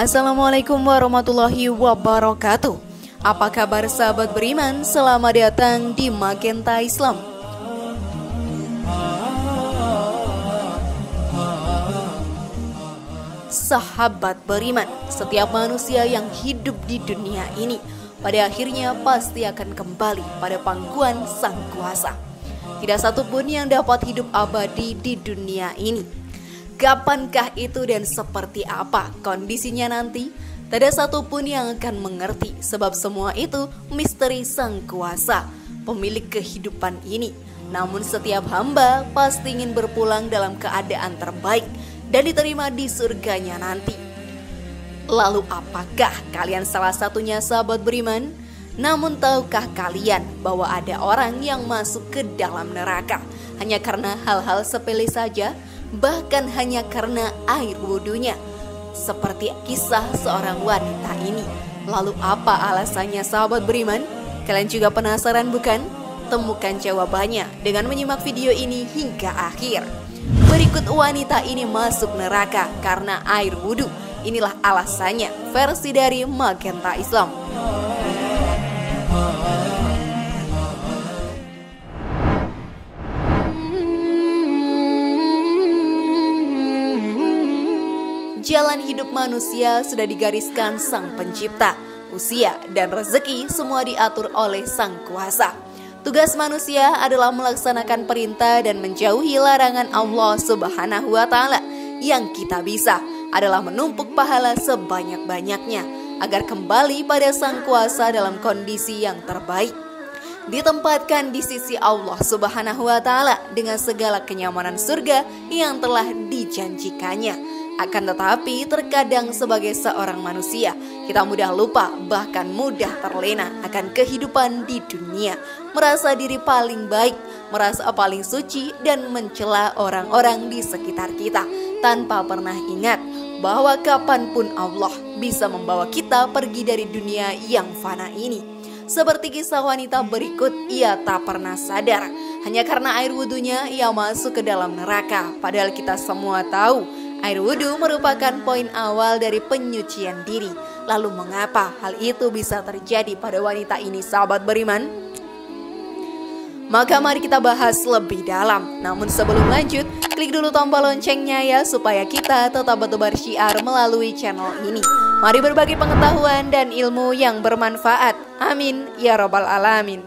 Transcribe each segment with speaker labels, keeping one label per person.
Speaker 1: Assalamualaikum warahmatullahi wabarakatuh. Apa kabar sahabat beriman? Selamat datang di Magenta Islam. Sahabat beriman, setiap manusia yang hidup di dunia ini pada akhirnya pasti akan kembali pada pangkuan Sang Kuasa. Tidak satupun yang dapat hidup abadi di dunia ini. Kapankah itu dan seperti apa kondisinya nanti? Tak ada satupun yang akan mengerti, sebab semua itu misteri Sang Kuasa, pemilik kehidupan ini. Namun setiap hamba pasti ingin berpulang dalam keadaan terbaik dan diterima di surganya nanti. Lalu apakah kalian salah satunya sahabat beriman? Namun tahukah kalian bahwa ada orang yang masuk ke dalam neraka hanya karena hal-hal sepele saja? Bahkan hanya karena air wudhunya, seperti kisah seorang wanita ini. Lalu apa alasannya sahabat beriman? Kalian juga penasaran bukan? Temukan jawabannya dengan menyimak video ini hingga akhir. Berikut wanita ini masuk neraka karena air wudhu. Inilah alasannya, versi dari Magenta Islam. Jalan hidup manusia sudah digariskan Sang Pencipta. Usia dan rezeki semua diatur oleh Sang Kuasa. Tugas manusia adalah melaksanakan perintah dan menjauhi larangan Allah Subhanahu wa Ta'ala. Yang kita bisa adalah menumpuk pahala sebanyak-banyaknya agar kembali pada Sang Kuasa dalam kondisi yang terbaik. Ditempatkan di sisi Allah Subhanahu wa Ta'ala dengan segala kenyamanan surga yang telah dijanjikannya. Akan tetapi terkadang sebagai seorang manusia kita mudah lupa, bahkan mudah terlena akan kehidupan di dunia. Merasa diri paling baik, merasa paling suci dan mencela orang-orang di sekitar kita, tanpa pernah ingat bahwa kapanpun Allah bisa membawa kita pergi dari dunia yang fana ini. Seperti kisah wanita berikut, ia tak pernah sadar hanya karena air wudhunya ia masuk ke dalam neraka. Padahal kita semua tahu air wudhu merupakan poin awal dari penyucian diri. Lalu mengapa hal itu bisa terjadi pada wanita ini sahabat beriman? Maka mari kita bahas lebih dalam. Namun sebelum lanjut, klik dulu tombol loncengnya ya, supaya kita tetap bertebar syiar melalui channel ini. Mari berbagi pengetahuan dan ilmu yang bermanfaat. Amin ya robbal alamin.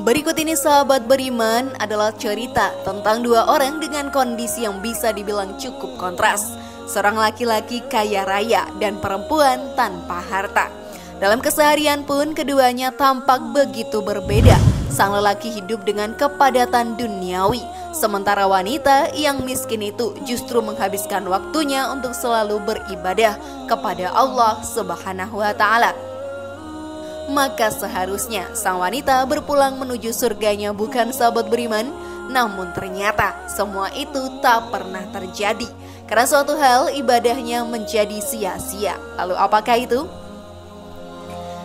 Speaker 1: Berikut ini sahabat beriman adalah cerita tentang dua orang dengan kondisi yang bisa dibilang cukup kontras. Seorang laki-laki kaya raya dan perempuan tanpa harta. Dalam keseharian pun keduanya tampak begitu berbeda. Sang lelaki hidup dengan kepadatan duniawi, sementara wanita yang miskin itu justru menghabiskan waktunya untuk selalu beribadah kepada Allah Subhanahu wa Ta'ala. Maka seharusnya sang wanita berpulang menuju surganya, bukan sahabat beriman? Namun ternyata semua itu tak pernah terjadi karena suatu hal ibadahnya menjadi sia-sia. Lalu apakah itu?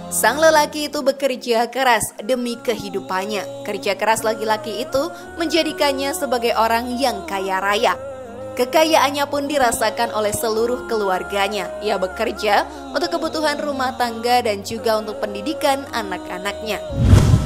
Speaker 1: Sang lelaki itu bekerja keras demi kehidupannya. Kerja keras laki-laki itu menjadikannya sebagai orang yang kaya raya. Kekayaannya pun dirasakan oleh seluruh keluarganya. Ia bekerja untuk kebutuhan rumah tangga dan juga untuk pendidikan anak-anaknya.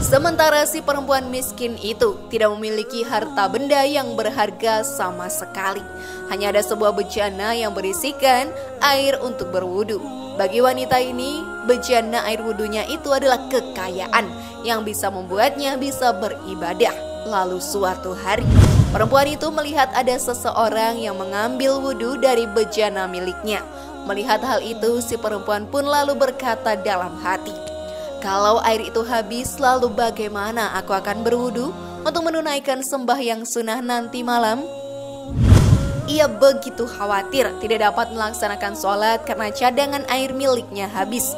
Speaker 1: Sementara si perempuan miskin itu tidak memiliki harta benda yang berharga sama sekali. Hanya ada sebuah bejana yang berisikan air untuk berwudu. Bagi wanita ini, bejana air wudunya itu adalah kekayaan yang bisa membuatnya bisa beribadah. Lalu suatu hari, perempuan itu melihat ada seseorang yang mengambil wudhu dari bejana miliknya. Melihat hal itu, si perempuan pun lalu berkata dalam hati, "Kalau air itu habis, lalu bagaimana aku akan berwudhu untuk menunaikan sembahyang sunnah nanti malam?" Ia begitu khawatir tidak dapat melaksanakan sholat karena cadangan air miliknya habis.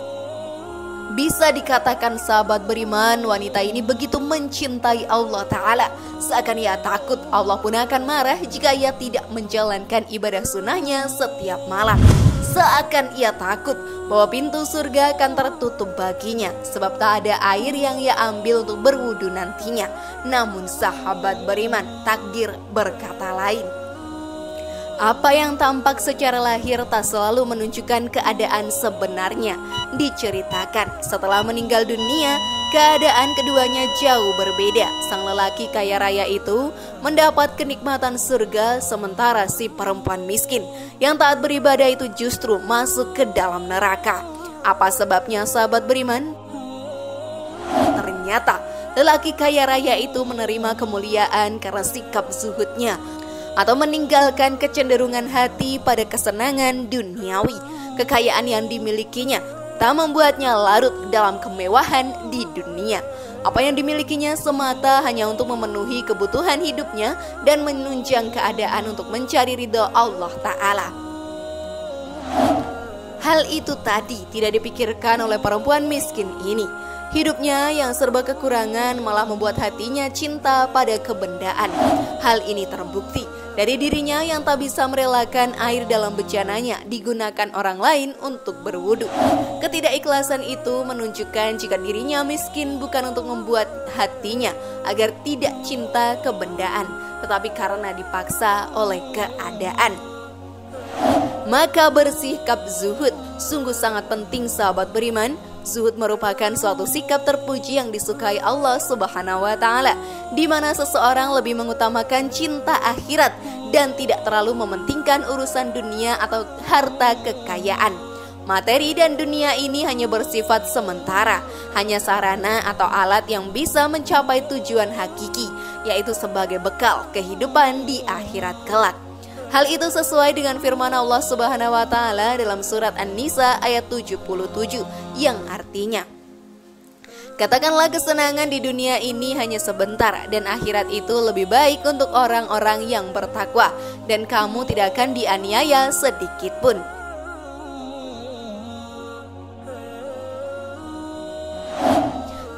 Speaker 1: Bisa dikatakan sahabat beriman, wanita ini begitu mencintai Allah Ta'ala. Seakan ia takut Allah pun akan marah jika ia tidak menjalankan ibadah sunnahnya setiap malam. Seakan ia takut bahwa pintu surga akan tertutup baginya, sebab tak ada air yang ia ambil untuk berwudu nantinya. Namun sahabat beriman, takdir berkata lain. Apa yang tampak secara lahir tak selalu menunjukkan keadaan sebenarnya. Diceritakan setelah meninggal dunia, keadaan keduanya jauh berbeda. Sang lelaki kaya raya itu mendapat kenikmatan surga, sementara si perempuan miskin yang taat beribadah itu justru masuk ke dalam neraka. Apa sebabnya sahabat beriman? Ternyata lelaki kaya raya itu menerima kemuliaan karena sikap zuhudnya, atau meninggalkan kecenderungan hati pada kesenangan duniawi. Kekayaan yang dimilikinya tak membuatnya larut dalam kemewahan di dunia. Apa yang dimilikinya semata hanya untuk memenuhi kebutuhan hidupnya dan menunjang keadaan untuk mencari ridho Allah Ta'ala. Hal itu tadi tidak dipikirkan oleh perempuan miskin ini. Hidupnya yang serba kekurangan malah membuat hatinya cinta pada kebendaan. Hal ini terbukti dari dirinya yang tak bisa merelakan air dalam bejananya digunakan orang lain untuk berwudu. Ketidakikhlasan itu menunjukkan jika dirinya miskin bukan untuk membuat hatinya agar tidak cinta kebendaan, tetapi karena dipaksa oleh keadaan. Maka bersikap zuhud sungguh sangat penting sahabat beriman. Zuhud merupakan suatu sikap terpuji yang disukai Allah Subhanahu wa Ta'ala, di mana seseorang lebih mengutamakan cinta akhirat dan tidak terlalu mementingkan urusan dunia atau harta kekayaan. Materi dan dunia ini hanya bersifat sementara, hanya sarana atau alat yang bisa mencapai tujuan hakiki, yaitu sebagai bekal kehidupan di akhirat kelak. Hal itu sesuai dengan firman Allah Subhanahu wa Ta'ala dalam surat An-Nisa ayat 77 yang artinya, katakanlah kesenangan di dunia ini hanya sebentar dan akhirat itu lebih baik untuk orang-orang yang bertakwa, dan kamu tidak akan dianiaya sedikit pun.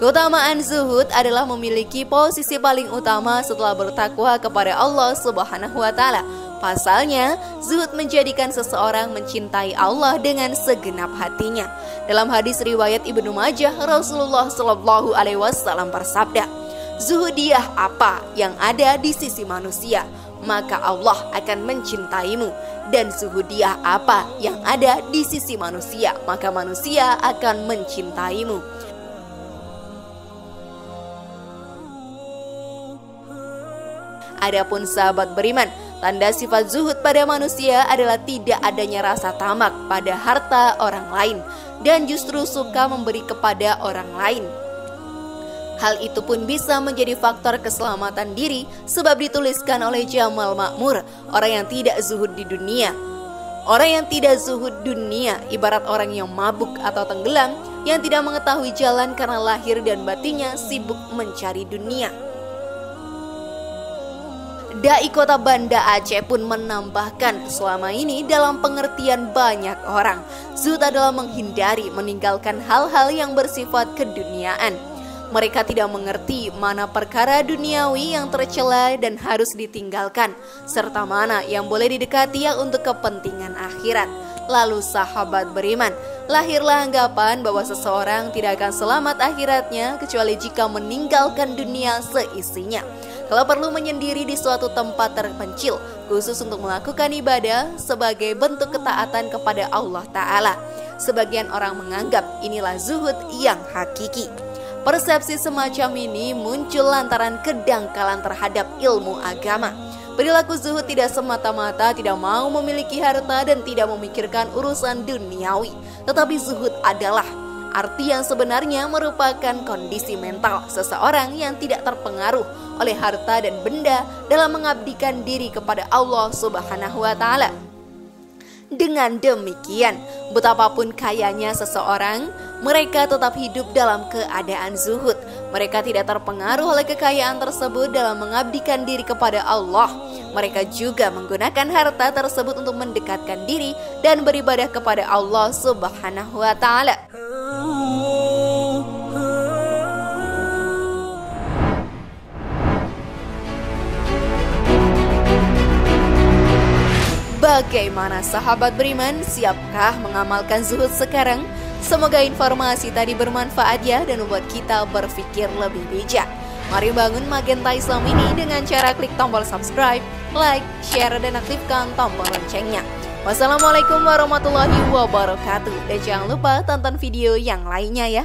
Speaker 1: Keutamaan zuhud adalah memiliki posisi paling utama setelah bertakwa kepada Allah Subhanahu wa Ta'ala. Pasalnya, zuhud menjadikan seseorang mencintai Allah dengan segenap hatinya. Dalam hadis riwayat Ibnu Majah, Rasulullah Shallallahu Alaihi Wasallam bersabda, "Zuhudiyah apa yang ada di sisi manusia, maka Allah akan mencintaimu. Dan zuhudiyah apa yang ada di sisi manusia, maka manusia akan mencintaimu." Adapun sahabat beriman, tanda sifat zuhud pada manusia adalah tidak adanya rasa tamak pada harta orang lain dan justru suka memberi kepada orang lain. Hal itu pun bisa menjadi faktor keselamatan diri, sebab dituliskan oleh Jamal Makmur, orang yang tidak zuhud di dunia. Orang yang tidak zuhud dunia ibarat orang yang mabuk atau tenggelam, yang tidak mengetahui jalan karena lahir dan batinnya sibuk mencari dunia. Dai kota Banda Aceh pun menambahkan, selama ini dalam pengertian banyak orang, zuhud adalah menghindari meninggalkan hal-hal yang bersifat keduniaan. Mereka tidak mengerti mana perkara duniawi yang tercela dan harus ditinggalkan, serta mana yang boleh didekati untuk kepentingan akhirat. Lalu sahabat beriman, lahirlah anggapan bahwa seseorang tidak akan selamat akhiratnya kecuali jika meninggalkan dunia seisinya. Kalau perlu menyendiri di suatu tempat terpencil, khusus untuk melakukan ibadah sebagai bentuk ketaatan kepada Allah Ta'ala. Sebagian orang menganggap inilah zuhud yang hakiki. Persepsi semacam ini muncul lantaran kedangkalan terhadap ilmu agama. Perilaku zuhud tidak semata-mata tidak mau memiliki harta dan tidak memikirkan urusan duniawi, tetapi zuhud adalah arti yang sebenarnya merupakan kondisi mental seseorang yang tidak terpengaruh oleh harta dan benda dalam mengabdikan diri kepada Allah Subhanahu wa Ta'ala. Dengan demikian, betapapun kayanya seseorang, mereka tetap hidup dalam keadaan zuhud. Mereka tidak terpengaruh oleh kekayaan tersebut dalam mengabdikan diri kepada Allah. Mereka juga menggunakan harta tersebut untuk mendekatkan diri dan beribadah kepada Allah Subhanahu wa Ta'ala. Bagaimana sahabat beriman, siapkah mengamalkan zuhud sekarang? Semoga informasi tadi bermanfaat ya dan membuat kita berpikir lebih bijak. Mari bangun Magenta Islam ini dengan cara klik tombol subscribe, like, share, dan aktifkan tombol loncengnya. Wassalamualaikum warahmatullahi wabarakatuh. Dan jangan lupa tonton video yang lainnya ya.